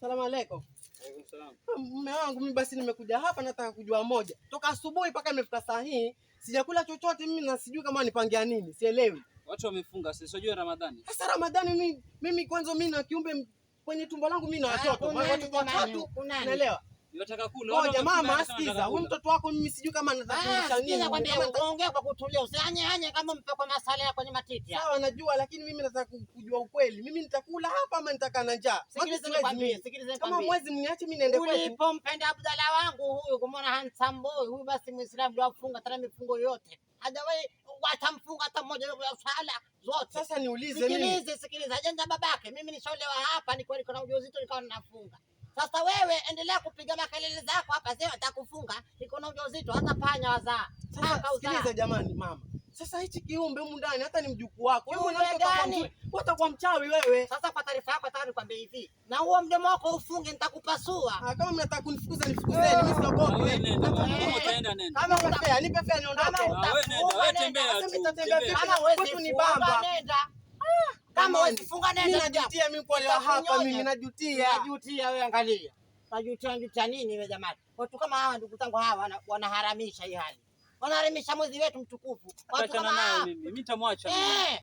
Salamu alaykum. Waalaikum salaam. Mume wangu mimi basi nimekuja hapa nataka kujua moja. Toka asubuhi mpaka imefika saa hii sijakula chochote mimi na sijui kama nipangia nini. Sielewi. Watu wamefunga sijui Ramadhani. Sasa Ramadhani mimi kwanza mimi na kiumbe kwenye tumbo langu mimi na watoto. Watoto watatu. Unaelewa? Unataka kula. Ngoja mama sikiza. Huyu mtoto wako mimi sijui kama anataka nini. Ongea kwa kutulia. Usianye kama mpe kwa masala ya kwenye matiti. Sawa najua lakini mimi nataka kujua ukweli. Mimi nitakula hapa ama nitakaa na njaa? Sikiliza kama mwezi mniache mimi niende kwetu. Ulipompenda Abdalla wangu huyu kumwona handsome boy huyu basi Muislamu ndio afunga tena mifungo yote. Hajawahi watamfunga hata mmoja ya sala zote. Sasa niulize mimi. Sikiliza ajenda babake. Mimi nishaolewa hapa ni kweli kuna ujauzito nikawa ninafunga. Sasa wewe endelea kupiga makelele zako hapa sasa atakufunga. Niko na ujauzito hata panya wazaa. Sasa sikiliza jamani mama. Sasa hichi kiumbe humu ndani hata ni mjukuu wako. Wewe utakuwa mchawi wewe. Sasa kwa taarifa yako nataka nikwambie hivi. Na huo mdomo wako ufunge nitakupasua. Kama mnataka kunifukuza nifukuzeni mimi siogopi. Kama unapea nipe fea niondoke. Wewe tembea. Kama huwezi ni bamba. Kama huwezi funga nenda. Mimi najutia mimi kwa leo hapa mimi najutia. Najutia wewe angalia. Najutia nini wewe jamani? Watu kama hawa ndugu zangu hawa wanaharamisha hii hali. Wanaharamisha mwezi wetu mtukufu. Watu kama hawa mimi nitamwacha.